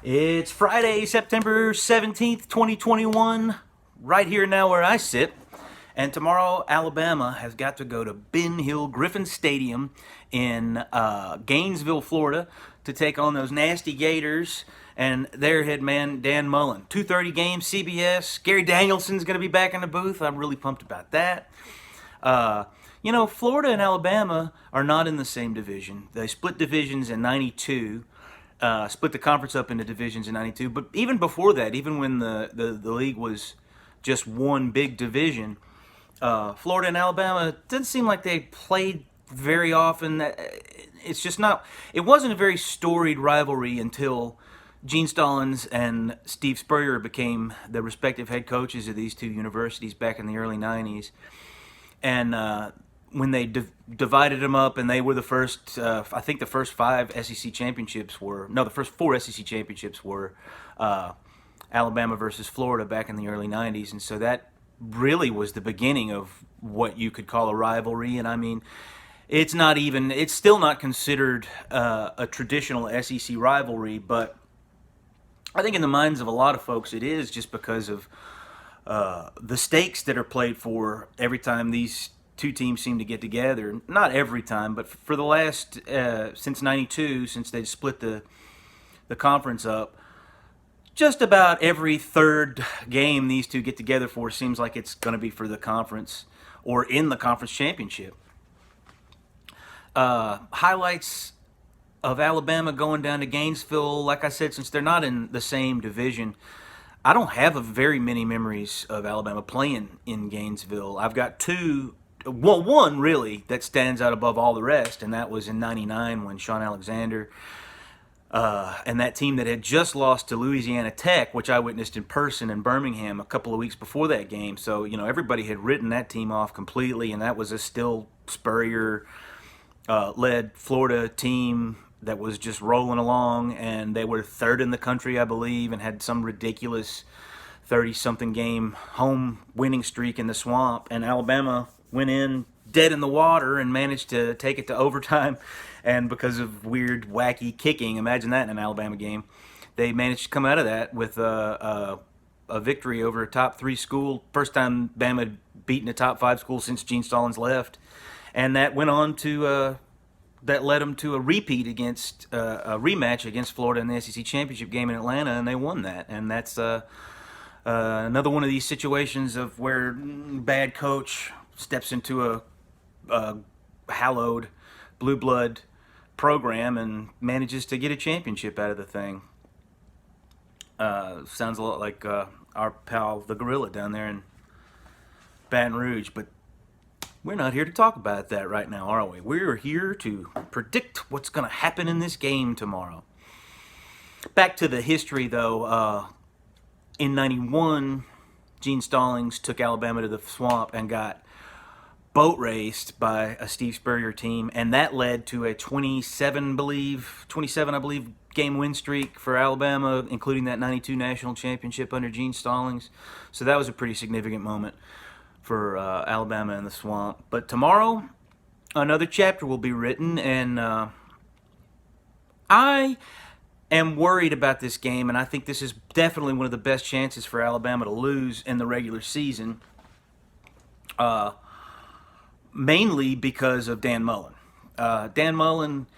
It's Friday, September 17th, 2021, right here now where I sit. And tomorrow, Alabama has got to go to Ben Hill Griffin Stadium in Gainesville, Florida, to take on those nasty Gators and their head man, Dan Mullen. 2:30 game, CBS. Gary Danielson's going to be back in the booth. I'm really pumped about that. Florida and Alabama are not in the same division. They split divisions in 92. Split the conference up into divisions in 92. But even before that, even when the league was just one big division, Florida and Alabama, it doesn't seem like they played very often. It's just not, it wasn't a very storied rivalry until Gene Stallings and Steve Spurrier became the respective head coaches of these two universities back in the early 90s. And when they divided them up, and they were the first, I think the first five SEC championships were, no, the first four SEC championships were Alabama versus Florida back in the early 90s. And so that really was the beginning of what you could call a rivalry. And I mean, it's still not considered a traditional SEC rivalry, but I think in the minds of a lot of folks it is, just because of the stakes that are played for every time these two teams seem to get together. Not every time, but for the last, since 92, since they split the conference up, just about every third game these two get together for seems like it's going to be for the conference or in the conference championship. Highlights of Alabama going down to Gainesville, like I said, since they're not in the same division, I don't have very many memories of Alabama playing in Gainesville. I've got one really that stands out above all the rest, and that was in '99 when Sean Alexander and that team that had just lost to Louisiana Tech, which I witnessed in person in Birmingham a couple of weeks before that game. So, everybody had written that team off completely, and that was a still Spurrier led Florida team that was just rolling along, and they were third in the country, I believe, and had some ridiculous 30-something game home winning streak in the Swamp. And Alabama went in dead in the water and managed to take it to overtime. And because of weird, wacky kicking, imagine that in an Alabama game, they managed to come out of that with a victory over a top 3 school. First time Bama had beaten a top 5 school since Gene Stallings left. And that went on to that led them to a repeat against a rematch against Florida in the SEC championship game in Atlanta, and they won that. And that's another one of these situations of where bad coach steps into a hallowed blue blood program and manages to get a championship out of the thing. Sounds a lot like our pal the Gorilla down there in Baton Rouge, but we're not here to talk about that right now, are we? We're here to predict what's going to happen in this game tomorrow. Back to the history, though. In '91, Gene Stallings took Alabama to the Swamp and got boat raced by a Steve Spurrier team, and that led to a 27, I believe, game win streak for Alabama, including that '92 national championship under Gene Stallings. So that was a pretty significant moment for Alabama in the Swamp. But tomorrow, another chapter will be written, and I am worried about this game, and I think this is definitely one of the best chances for Alabama to lose in the regular season, mainly because of Dan Mullen. Dan Mullen,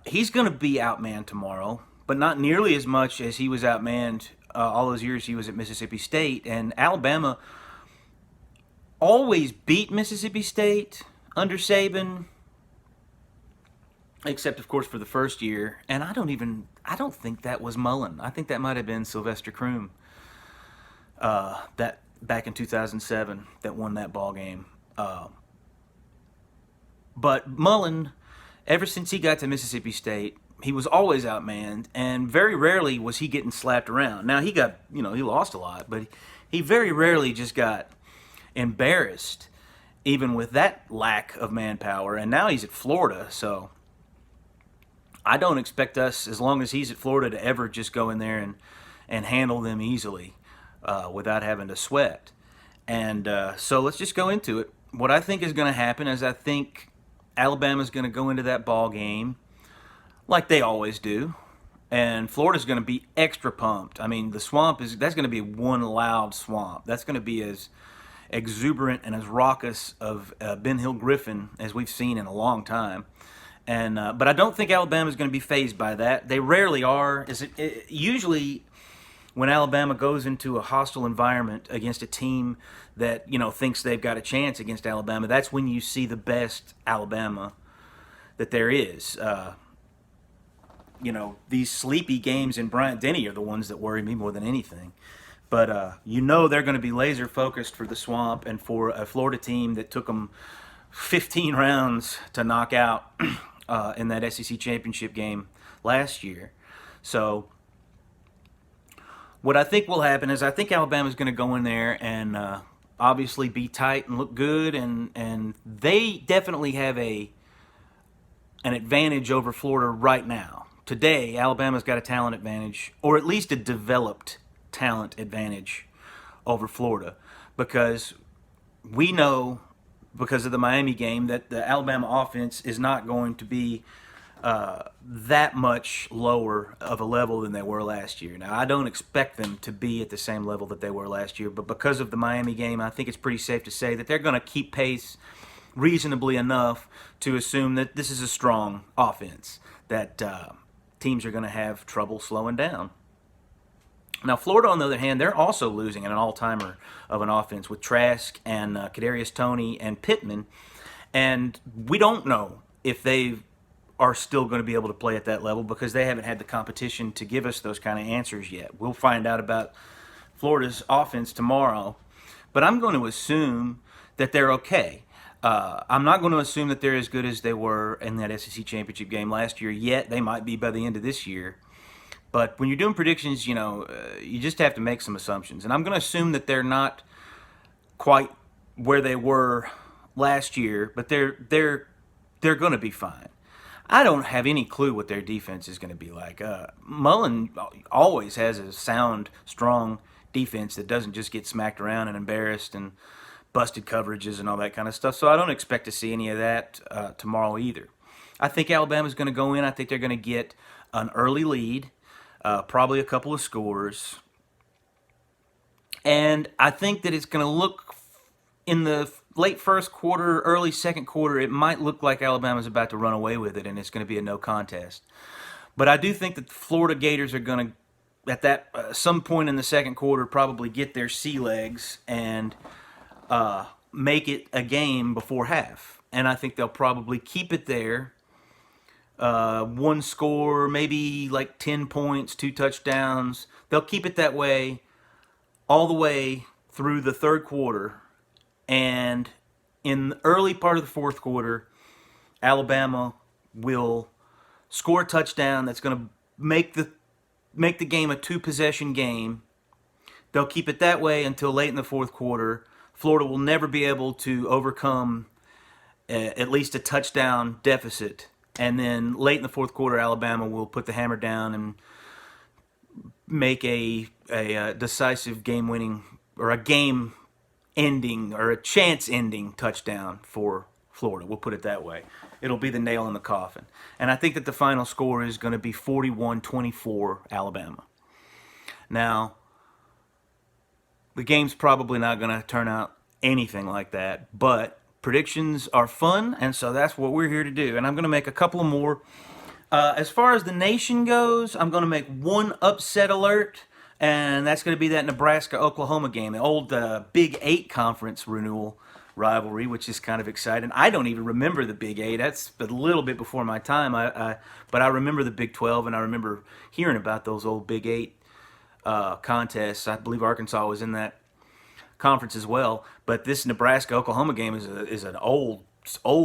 he's going to be outmanned tomorrow, but not nearly as much as he was outmanned all those years he was at Mississippi State. And Alabama always beat Mississippi State under Saban, except of course for the first year. And I don't think that was Mullen. I think that might have been Sylvester Croom, that back in 2007 that won that ball game. But Mullen, ever since he got to Mississippi State, he was always outmanned, and very rarely was he getting slapped around. Now he lost a lot, but he very rarely just got embarrassed, even with that lack of manpower. And now he's at Florida, so I don't expect us, as long as he's at Florida, to ever just go in there and handle them easily without having to sweat. And so let's just go into it. What I think is going to happen is I think Alabama's going to go into that ball game like they always do, and Florida's going to be extra pumped. I mean, the swamp that's going to be one loud swamp. That's going to be as exuberant and as raucous of Ben Hill Griffin as we've seen in a long time. And but I don't think Alabama's going to be fazed by that. They rarely are. Usually when Alabama goes into a hostile environment against a team that thinks they've got a chance against Alabama, that's when you see the best Alabama that there is. These sleepy games in Bryant-Denny are the ones that worry me more than anything. But they're going to be laser focused for the swamp and for a Florida team that took them 15 rounds to knock out in that SEC championship game last year. So what I think will happen is I think Alabama's going to go in there and obviously be tight and look good, and they definitely have an advantage over Florida right now. Today, Alabama's got a talent advantage, or at least a developed talent advantage over Florida, because we know, because of the Miami game, that the Alabama offense is not going to be that much lower of a level than they were last year. Now, I don't expect them to be at the same level that they were last year, but because of the Miami game, I think it's pretty safe to say that they're going to keep pace reasonably enough to assume that this is a strong offense, that teams are going to have trouble slowing down. Now, Florida, on the other hand, they're also losing an all-timer of an offense with Trask and Kadarius Toney and Pittman, and we don't know if they are still going to be able to play at that level because they haven't had the competition to give us those kind of answers yet. We'll find out about Florida's offense tomorrow, but I'm going to assume that they're okay. I'm not going to assume that they're as good as they were in that SEC championship game last year yet. They might be by the end of this year. But when you're doing predictions, you just have to make some assumptions. And I'm going to assume that they're not quite where they were last year, but they're going to be fine. I don't have any clue what their defense is going to be like. Mullen always has a sound, strong defense that doesn't just get smacked around and embarrassed and busted coverages and all that kind of stuff. So I don't expect to see any of that tomorrow either. I think Alabama's going to go in. I think they're going to get an early lead. Probably a couple of scores. And I think that it's going to look, in the late first quarter, early second quarter, it might look like Alabama's about to run away with it, and it's going to be a no contest. But I do think that the Florida Gators are going to, at that some point in the second quarter, probably get their sea legs and make it a game before half. And I think they'll probably keep it there. One score, maybe like 10 points, 2 touchdowns. They'll keep it that way all the way through the third quarter. And in the early part of the fourth quarter, Alabama will score a touchdown that's going to make the game a 2-possession game. They'll keep it that way until late in the fourth quarter. Florida will never be able to overcome at least a touchdown deficit. And then late in the fourth quarter, Alabama will put the hammer down and make a decisive game-winning, or a game-ending, or a chance-ending touchdown for Florida. We'll put it that way. It'll be the nail in the coffin. And I think that the final score is going to be 41-24 Alabama. Now, the game's probably not going to turn out anything like that, but predictions are fun, and so that's what we're here to do. And I'm going to make a couple of more. As far as the nation goes, I'm going to make one upset alert, and that's going to be that Nebraska-Oklahoma game, the old Big 8 conference renewal rivalry, which is kind of exciting. I don't even remember the Big 8. That's a little bit before my time. But I remember the Big 12, and I remember hearing about those old Big 8 contests. I believe Arkansas was in that conference as well. But this Nebraska-Oklahoma game is an old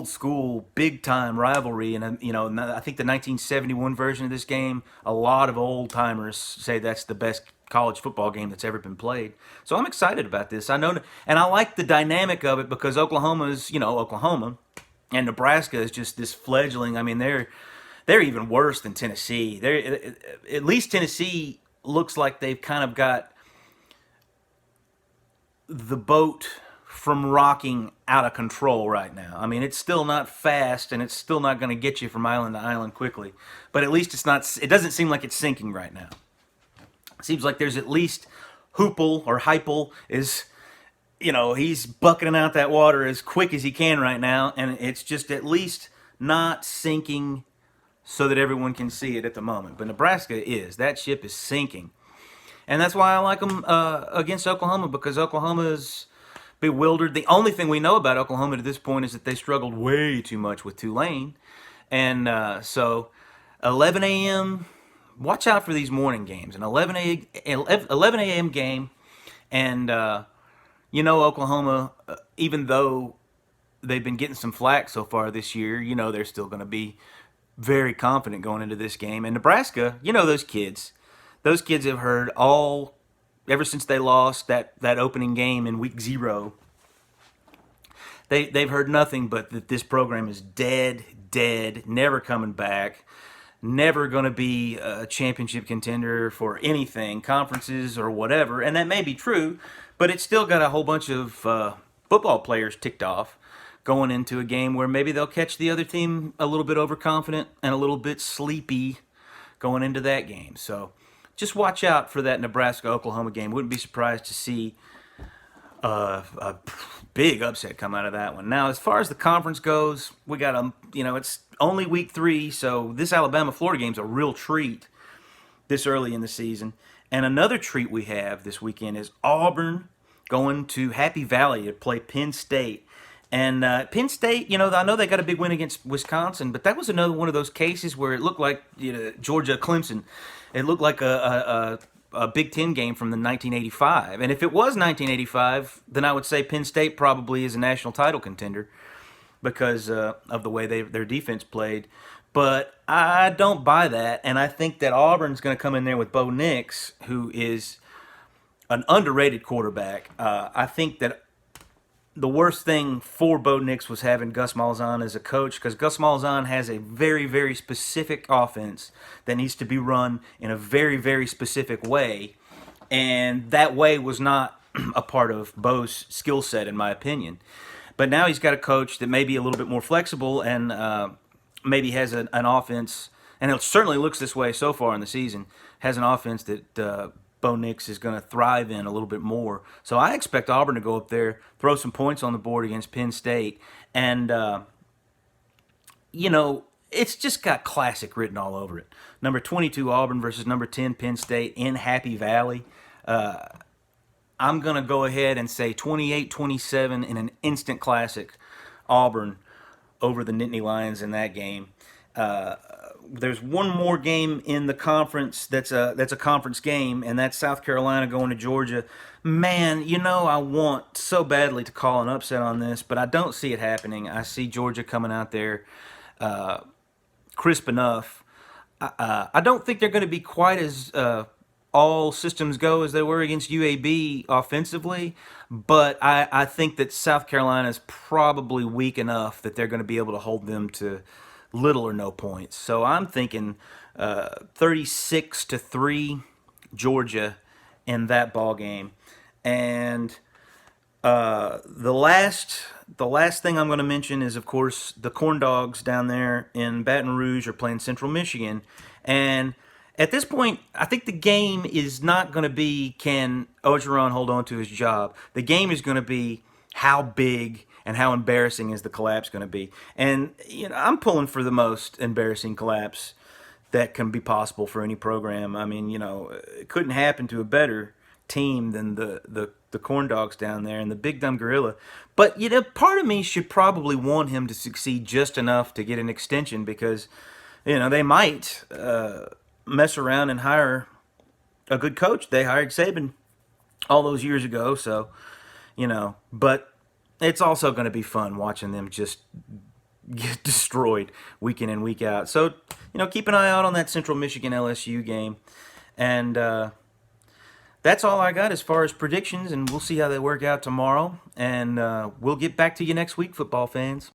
school, big time rivalry, and I think the 1971 version of this game, a lot of old timers say that's the best college football game that's ever been played. So I'm excited about this. I know, and I like the dynamic of it because Oklahoma is, Oklahoma, and Nebraska is just this fledgling. I mean, they're even worse than Tennessee. At least Tennessee looks like they've kind of got the boat from rocking out of control right now. I mean, it's still not fast, and it's still not going to get you from island to island quickly. But at least it's not. It doesn't seem like it's sinking right now. It seems like there's at least Hoople or Heupel is, he's bucketing out that water as quick as he can right now, and it's just at least not sinking so that everyone can see it at the moment. But Nebraska is. That ship is sinking. And that's why I like them against Oklahoma, because Oklahoma is bewildered. The only thing we know about Oklahoma to this point is that they struggled way too much with Tulane. And so 11 a.m., watch out for these morning games. An 11 a.m. game, and Oklahoma, even though they've been getting some flack so far this year, they're still going to be very confident going into this game. And Nebraska, those kids. Those kids have heard ever since they lost that opening game in week 0. They've heard nothing but that this program is dead, never coming back, never going to be a championship contender for anything, conferences or whatever. And that may be true, but it's still got a whole bunch of football players ticked off going into a game where maybe they'll catch the other team a little bit overconfident and a little bit sleepy going into that game. So just watch out for that Nebraska-Oklahoma game. Wouldn't be surprised to see a big upset come out of that one. Now, as far as the conference goes, we got it's only week 3, so this Alabama-Florida game is a real treat this early in the season. And another treat we have this weekend is Auburn going to Happy Valley to play Penn State. And Penn State, I know they got a big win against Wisconsin, but that was another one of those cases where it looked like Georgia-Clemson. It looked like a Big Ten game from the 1985. And if it was 1985, then I would say Penn State probably is a national title contender because of the way their defense played. But I don't buy that, and I think that Auburn's going to come in there with Bo Nix, who is an underrated quarterback. I think that the worst thing for Bo Nix was having Gus Malzahn as a coach, because Gus Malzahn has a very, very specific offense that needs to be run in a very, very specific way, and that way was not a part of Bo's skill set, in my opinion. But now he's got a coach that may be a little bit more flexible and maybe has an offense, and it certainly looks this way so far in the season, has an offense that Bo Nix is going to thrive in a little bit more. So I expect Auburn to go up there, throw some points on the board against Penn State, and, it's just got classic written all over it. Number 22 Auburn versus number 10 Penn State in Happy Valley. I'm going to go ahead and say 28-27 in an instant classic, Auburn over the Nittany Lions in that game. There's one more game in the conference that's a conference game, and that's South Carolina going to Georgia. Man, I want so badly to call an upset on this, but I don't see it happening. I see Georgia coming out there crisp enough. I don't think they're going to be quite as all systems go as they were against UAB offensively, but I think that South Carolina is probably weak enough that they're going to be able to hold them to little or no points. So I'm thinking 36-3 Georgia in that ball game. And the last thing I'm going to mention is, of course, the Corn Dogs down there in Baton Rouge are playing Central Michigan. And at this point, I think the game is not going to be, can Orgeron hold on to his job? The game is going to be how big and how embarrassing is the collapse going to be. And, I'm pulling for the most embarrassing collapse that can be possible for any program. I mean, it couldn't happen to a better team than the Corn Dogs down there and the Big Dumb Gorilla. But, part of me should probably want him to succeed just enough to get an extension because, they might mess around and hire a good coach. They hired Saban all those years ago, so, but it's also going to be fun watching them just get destroyed week in and week out. So, keep an eye out on that Central Michigan LSU game. And that's all I got as far as predictions, and we'll see how they work out tomorrow. And we'll get back to you next week, football fans.